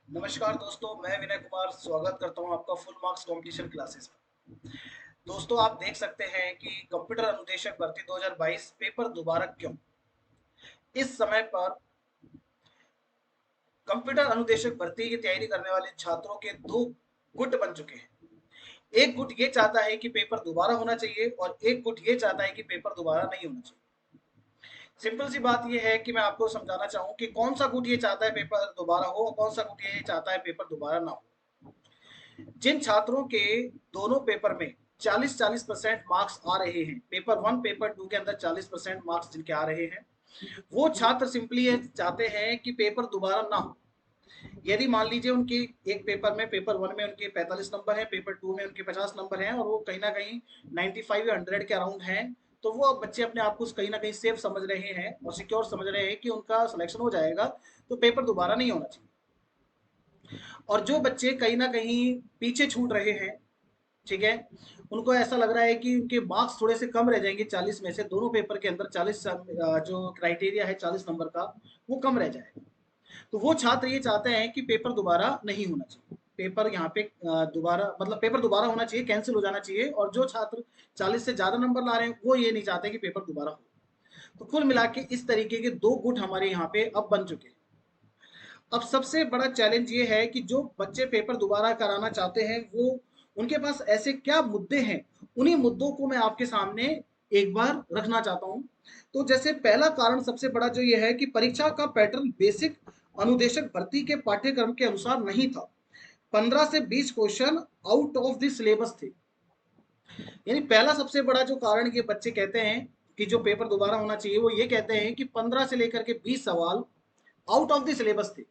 नमस्कार दोस्तों, मैं विनय कुमार स्वागत करता हूं आपका फुल मार्क्स कंपटीशन क्लासेस में। दोस्तों, आप देख सकते हैं कि कंप्यूटर अनुदेशक भर्ती 2022 पेपर दोबारा क्यों। इस समय पर कंप्यूटर अनुदेशक भर्ती की तैयारी करने वाले छात्रों के दो गुट बन चुके हैं। एक गुट ये चाहता है कि पेपर दोबारा होना चाहिए और एक गुट ये चाहता है कि पेपर दोबारा नहीं होना चाहिए। सिंपल सी बात यह है कि मैं आपको समझाना चाहूँ कि कौन सा गुट ये चाहता है पेपर दोबारा हो और कौन सा गुट ये चाहता है पेपर दोबारा ना हो। जिन छात्रों के दोनों पेपर में 40-40% मार्क्स आ रहे हैं, पेपर वन पेपर टू के अंदर 40% मार्क्स जिनके आ रहे हैं, वो छात्र सिंपली ये चाहते हैं कि पेपर दोबारा ना हो। यदि मान लीजिए उनकी एक पेपर में, पेपर वन में उनके 45 नंबर है, पेपर टू में उनके 50 नंबर हैं और वो कहीं ना कहीं 95 या 100 के अराउंड हैं, तो वो अब बच्चे अपने आप को कहीं ना कहीं सेफ समझ रहे हैं और सिक्योर समझ रहे हैं कि उनका सिलेक्शन हो जाएगा, तो पेपर दोबारा नहीं होना चाहिए। और जो बच्चे कहीं ना कहीं पीछे छूट रहे हैं, ठीक है, उनको ऐसा लग रहा है कि उनके मार्क्स थोड़े से कम रह जाएंगे, 40 में से दोनों पेपर के अंदर 40 जो क्राइटेरिया है 40 नंबर का, वो कम रह जाए। तो वो छात्र ये चाहते हैं कि पेपर दोबारा नहीं होना चाहिए, पेपर यहाँ पे दोबारा मतलब पेपर दोबारा होना चाहिए, कैंसिल हो जाना चाहिए। और जो छात्र 40 से ज्यादा नंबर ला रहे हैं वो ये नहीं चाहते कि पेपर दोबारा हो। तो कुल मिला के इस तरीके के दो गुट हमारे यहाँ पे अब बन चुके हैं। अब सबसे बड़ा चैलेंज ये है कि जो बच्चे पेपर दोबारा कराना चाहते हैं, वो उनके पास ऐसे क्या मुद्दे हैं, उन्हीं मुद्दों को मैं आपके सामने एक बार रखना चाहता हूं। तो जैसे पहला कारण सबसे बड़ा जो ये है कि परीक्षा का पैटर्न बेसिक अनुदेशक भर्ती के पाठ्यक्रम के अनुसार नहीं था। 15 से 20 question out of the syllabus थे। यानी पहला सबसे बड़ा जो कारण ये बच्चे कहते हैं कि जो पेपर दोबारा होना चाहिए, वो ये कहते हैं कि 15 से लेकर के 20 सवाल आउट ऑफ द सिलेबस थे।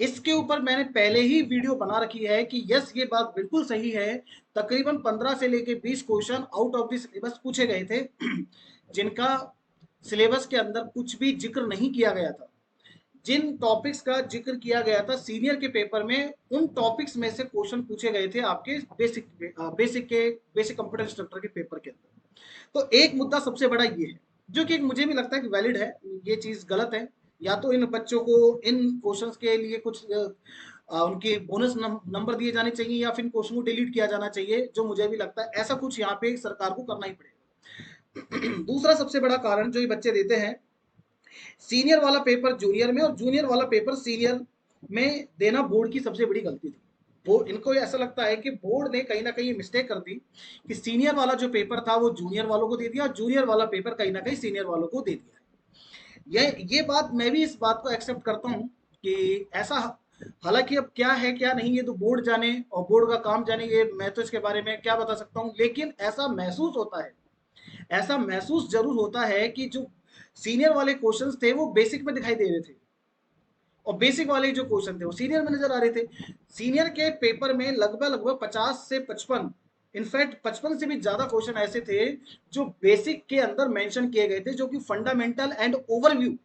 इसके ऊपर मैंने पहले ही वीडियो बना रखी है कि यस, ये बात बिल्कुल सही है। तकरीबन 15 से लेके 20 question out of the syllabus पूछे गए थे, जिनका सिलेबस के अंदर कुछ भी जिक्र नहीं किया गया था। जिन टॉपिक्स का जिक्र किया गया था सीनियर के पेपर में, उन टॉपिक्स में से क्वेश्चन पूछे गए थे आपके बेसिक कंप्यूटर इंस्ट्रक्टर के पेपर के अंदर। तो एक मुद्दा सबसे बड़ा ये है, जो कि मुझे भी लगता है कि वैलिड है, ये चीज गलत है। या तो इन बच्चों को इन क्वेश्चंस के लिए कुछ उनके बोनस नंबर दिए जाने चाहिए या फिर क्वेश्चन को डिलीट किया जाना चाहिए, जो मुझे भी लगता है ऐसा कुछ यहाँ पे सरकार को करना ही पड़ेगा। दूसरा सबसे बड़ा कारण जो ये बच्चे देते हैं, सीनियर वाला पेपर जूनियर में और जूनियर वाला पेपर सीनियर में देना बोर्ड की सबसे बड़ी गलती थी। वो इनको ऐसा लगता है कि बोर्ड ने कहीं ना कहीं मिस्टेक कर दी कि सीनियर वाला जो पेपर था वो जूनियर वालों को दे दिया और जूनियर वाला पेपर कहीं ना कहीं सीनियर वालों को दे दिया। ये बात मैं भी इस बात को एक्सेप्ट करता हूँ कि ऐसा, हालांकि अब क्या है क्या नहीं ये तो बोर्ड जाने और बोर्ड का काम जाने, ये मैं तो इसके बारे में क्या बता सकता हूँ। लेकिन ऐसा महसूस होता है, ऐसा महसूस जरूर होता है कि जो सीनियर वाले क्वेश्चंस थे वो बेसिक में दिखाई दे रहे थे और बेसिक वाले जो क्वेश्चन थे वो सीनियर में नजर आ रहे थे। सीनियर के पेपर में लगभग लगभग 50 से 55, इनफैक्ट 55 से भी ज्यादा क्वेश्चन ऐसे थे जो बेसिक के अंदर मेंशन किए गए थे, जो कि फंडामेंटल एंड ओवरव्यू,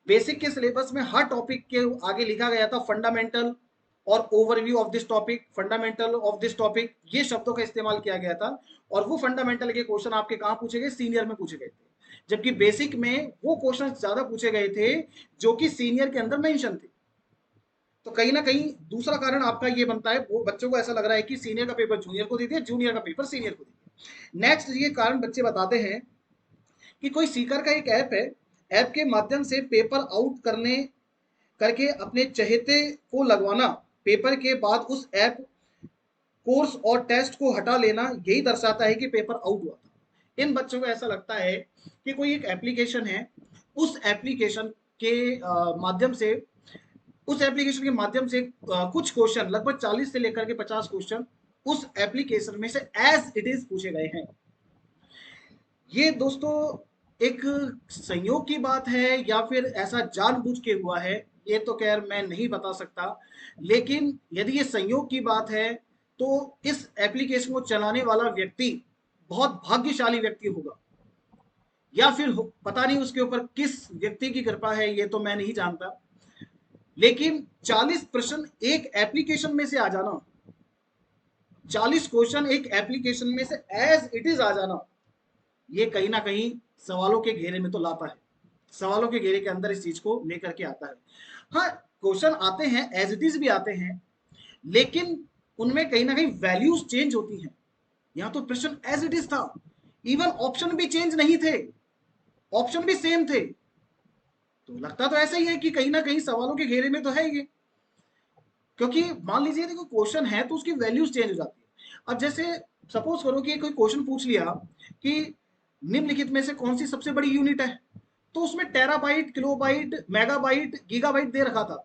बेसिक के सिलेबस में हर टॉपिक के आगे लिखा गया था फंडामेंटल और overview of this topic, fundamental of this topic, ये शब्दों का इस्तेमाल किया गया था। और वो फंडामेंटल के क्वेश्चन आपके कहाँ पूछे गए, सीनियर में पूछे गए थे। जबकि बेसिक में वो क्वेश्चन ज्यादा पूछे गए थे जो कि सीनियर के अंदर मेंशन थे। तो कहीं ना कहीं दूसरा कारण आपका ये बनता है, वो बच्चों को ऐसा लग रहा है कि सीनियर का पेपर जूनियर को दे दिया, जूनियर का पेपर सीनियर को दे दिया। नेक्स्ट ये कारण बच्चे बताते हैं कि कोई सीकर का एक ऐप है, ऐप के माध्यम से पेपर आउट करने करके अपने चहेते को लगवाना, पेपर के बाद उस ऐप कोर्स और टेस्ट को हटा लेना, यही दर्शाता है कि पेपर आउट हुआ था। इन बच्चों को ऐसा लगता है कि कोई एक एप्लीकेशन है, उस एप्लीकेशन के माध्यम से, उस एप्लीकेशन के माध्यम से कुछ क्वेश्चन लगभग 40 से लेकर के 50 क्वेश्चन उस एप्लीकेशन में से एज इट इज पूछे गए हैं। ये दोस्तों एक संयोग की बात है या फिर ऐसा जानबूझ के हुआ है, ये तो खैर मैं नहीं बता सकता। लेकिन यदि ये संयोग की बात है तो इस एप्लीकेशन को चलाने वाला व्यक्ति बहुत भाग्यशाली व्यक्ति होगा, या फिर पता नहीं उसके ऊपर किस व्यक्ति की कृपा है, ये तो मैं नहीं जानता। लेकिन 40 प्रश्न एक एप्लीकेशन में से आ जाना, 40 क्वेश्चन एक एप्लीकेशन में से एज इट इज आ जाना, ये कहीं ना कहीं सवालों के घेरे में तो लाता है, सवालों के घेरे के अंदर इस चीज को लेकर के आता है। हाँ, क्वेश्चन आते हैं, एज इट इज भी आते हैं, लेकिन उनमें कहीं ना कहीं वैल्यूज चेंज होती हैं। यहाँ तो प्रश्न एज इट इज था, इवन ऑप्शन भी चेंज नहीं थे, ऑप्शन भी सेम थे। तो लगता तो ऐसा ही है कि कहीं ना कहीं सवालों के घेरे में तो है ये, क्योंकि मान लीजिए देखो क्वेश्चन है तो उसकी वैल्यूज चेंज हो जाती है। अब जैसे सपोज करो कि कोई क्वेश्चन पूछ लिया कि निम्नलिखित में से कौन सी सबसे बड़ी यूनिट है, तो उसमें टेराबाइट, किलोबाइट, मेगाबाइट, गीगाबाइट दे रखा था।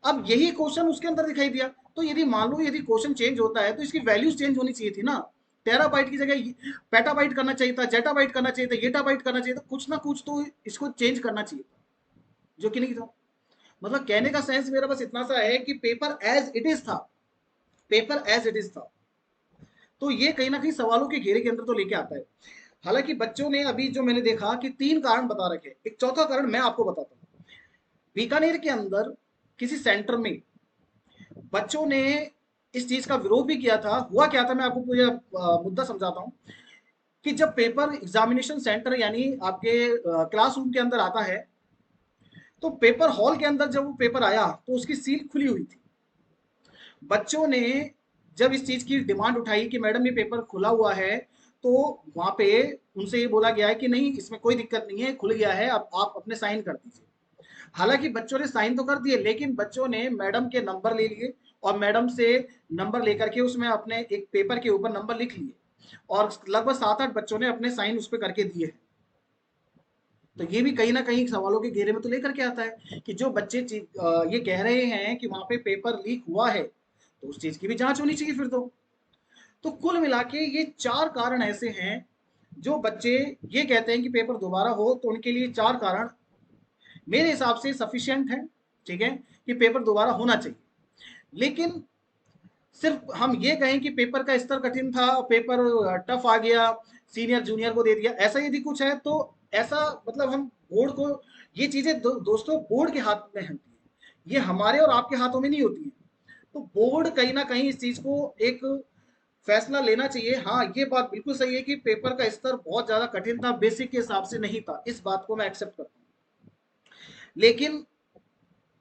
अब यही क्वेश्चन उसके अंदर दिखाई दिया, तो यदि मान लो यदि क्वेश्चन चेंज होता है तो इसकी वैल्यूज चेंज होनी चाहिए थी ना। टेराबाइट की जगह पेटाबाइट करना चाहिए था, जेटाबाइट करना चाहिए था, येटाबाइट करना चाहिए था, कुछ ना कुछ तो इसको चेंज करना चाहिए था, जो कि नहीं था। मतलब कहने का सेंस मेरा बस इतना सा है कि पेपर एज इट इज था, पेपर एज इट इज था। तो ये कहीं ना कहीं सवालों के घेरे के अंदर तो लेके आता है। हालांकि बच्चों ने अभी जो मैंने देखा कि 3 कारण बता रखे, एक चौथा कारण मैं आपको बताता हूँ। बीकानेर के अंदर किसी सेंटर में बच्चों ने इस चीज का विरोध भी किया था। हुआ क्या था, मैं आपको पूरा मुद्दा समझाता हूँ कि जब पेपर एग्जामिनेशन सेंटर यानी आपके क्लासरूम के अंदर आता है, तो पेपर हॉल के अंदर जब वो पेपर आया तो उसकी सील खुली हुई थी। बच्चों ने जब इस चीज की डिमांड उठाई कि मैडम ये पेपर खुला हुआ है, तो वहां पे उनसे ये बोला गया है कि नहीं, इसमें कोई दिक्कत नहीं है, खुल गया है, अब आप अपने साइन कर दीजिए। हालांकि बच्चों ने साइन तो कर दिए, लेकिन बच्चों ने मैडम के नंबर ले लिए और मैडम से नंबर लेकर के उसमें अपने एक पेपर के ऊपर नंबर लिख लिए, और लगभग 7-8 बच्चों ने अपने साइन उस पर करके दिए हैं। तो ये भी कहीं ना कहीं सवालों के घेरे में तो लेकर के आता है कि जो बच्चे ये कह रहे हैं कि वहां पे पेपर लीक हुआ है, तो उस चीज की भी जांच होनी चाहिए फिर तो कुल मिला के ये 4 कारण ऐसे हैं जो बच्चे ये कहते हैं कि पेपर दोबारा हो, तो उनके लिए 4 कारण मेरे हिसाब से सफिशियंट है, ठीक है, कि पेपर दोबारा होना चाहिए। लेकिन सिर्फ हम ये कहें कि पेपर का स्तर कठिन था, पेपर टफ आ गया, सीनियर जूनियर को दे दिया, ऐसा यदि कुछ है तो ऐसा मतलब हम बोर्ड को, ये चीजें दोस्तों बोर्ड के हाथ में होती है, ये हमारे और आपके हाथों में नहीं होती है। तो बोर्ड कहीं ना कहीं इस चीज को एक फैसला लेना चाहिए। हाँ, ये बात बिल्कुल सही है कि पेपर का स्तर बहुत ज्यादा कठिन था, बेसिक के हिसाब से नहीं था, इस बात को मैं एक्सेप्ट करता हूँ। लेकिन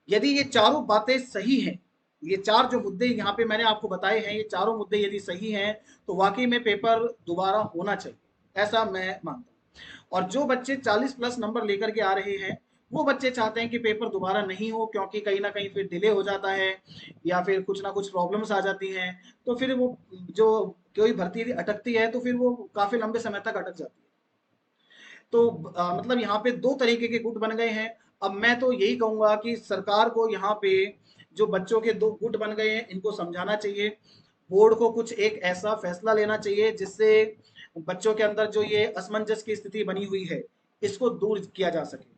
यदि ये चारों बातें सही हैं, ये 4 जो मुद्दे यहाँ पे मैंने आपको बताए हैं, ये चारों मुद्दे यदि सही हैं, तो वाकई में पेपर दोबारा होना चाहिए, ऐसा मैं मानता हूँ। और जो बच्चे 40 प्लस नंबर लेकर के आ रहे हैं, वो बच्चे चाहते हैं कि पेपर दोबारा नहीं हो, क्योंकि कहीं ना कहीं फिर डिले हो जाता है या फिर कुछ ना कुछ प्रॉब्लम्स आ जाती हैं, तो फिर वो जो कोई भर्ती अटकती है तो फिर वो काफी लंबे समय तक अटक जाती है। तो मतलब यहाँ पे 2 तरीके के गुट बन गए हैं। अब मैं तो यही कहूंगा कि सरकार को यहाँ पे जो बच्चों के 2 गुट बन गए हैं, इनको समझाना चाहिए। बोर्ड को कुछ एक ऐसा फैसला लेना चाहिए जिससे बच्चों के अंदर जो ये असमंजस की स्थिति बनी हुई है, इसको दूर किया जा सके।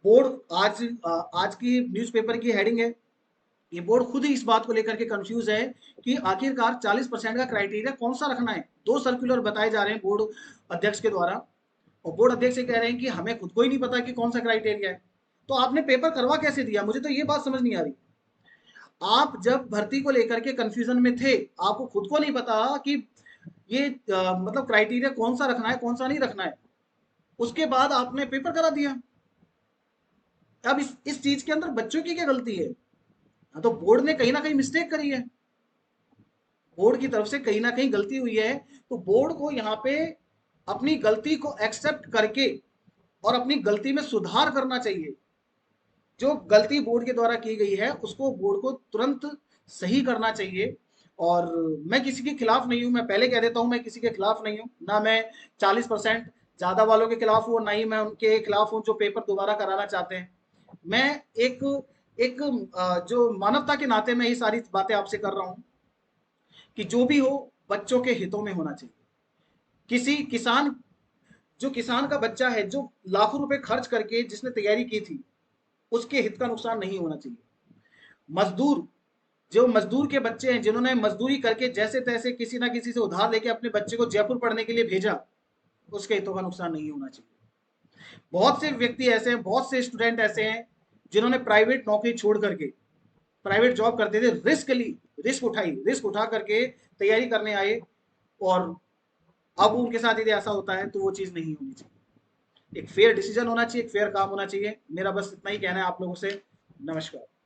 बोर्ड आज की न्यूज़पेपर की हेडिंग है, ये बोर्ड खुद ही इस बात को लेकर के कंफ्यूज है कि आखिरकार 40% का क्राइटेरिया कौन सा रखना है। 2 सर्कुलर बताए जा रहे हैं बोर्ड अध्यक्ष के द्वारा, और बोर्ड अध्यक्ष से कह रहे हैं कि हमें खुद को ही नहीं पता कि कौन सा क्राइटेरिया है। तो आपने पेपर करवा कैसे दिया, मुझे तो ये बात समझ नहीं आ रही। आप जब भर्ती को लेकर के कंफ्यूजन में थे, आपको खुद को नहीं पता कि ये मतलब क्राइटेरिया कौन सा रखना है, कौन सा नहीं रखना है, उसके बाद आपने पेपर करा दिया। अब इस चीज के अंदर बच्चों की क्या गलती है? हाँ, तो बोर्ड ने कहीं ना कहीं मिस्टेक करी है, बोर्ड की तरफ से कहीं ना कहीं गलती हुई है। तो बोर्ड को यहाँ पे अपनी गलती को एक्सेप्ट करके और अपनी गलती में सुधार करना चाहिए। जो गलती बोर्ड के द्वारा की गई है उसको बोर्ड को तुरंत सही करना चाहिए। और मैं किसी के खिलाफ नहीं हूं, मैं पहले कह देता हूं, मैं किसी के खिलाफ नहीं हूं, ना मैं 40% ज्यादा वालों के खिलाफ हूं, ना ही मैं उनके खिलाफ हूं जो पेपर दोबारा कराना चाहते हैं। मैं एक एक जो मानवता के नाते मैं ये सारी बातें आपसे कर रहा हूं कि जो भी हो बच्चों के हितों में होना चाहिए। किसी किसान, जो किसान का बच्चा है जो लाखों रुपए खर्च करके जिसने तैयारी की थी, उसके हित का नुकसान नहीं होना चाहिए। मजदूर, जो मजदूर के बच्चे हैं जिन्होंने मजदूरी करके जैसे तैसे किसी ना किसी से उधार लेके अपने बच्चे को जयपुर पढ़ने के लिए भेजा, उसके हितों का नुकसान नहीं होना चाहिए। बहुत से व्यक्ति ऐसे हैं, बहुत से स्टूडेंट ऐसे हैं जिन्होंने प्राइवेट नौकरी छोड़ करके प्राइवेट जॉब करते थे, रिस्क ली, रिस्क उठाई, रिस्क उठा करके तैयारी करने आए, और अब उनके साथ यदि ऐसा होता है तो वो चीज़ नहीं होनी चाहिए। एक फेयर डिसीजन होना चाहिए, एक फेयर काम होना चाहिए। मेरा बस इतना ही कहना है आप लोगों से। नमस्कार।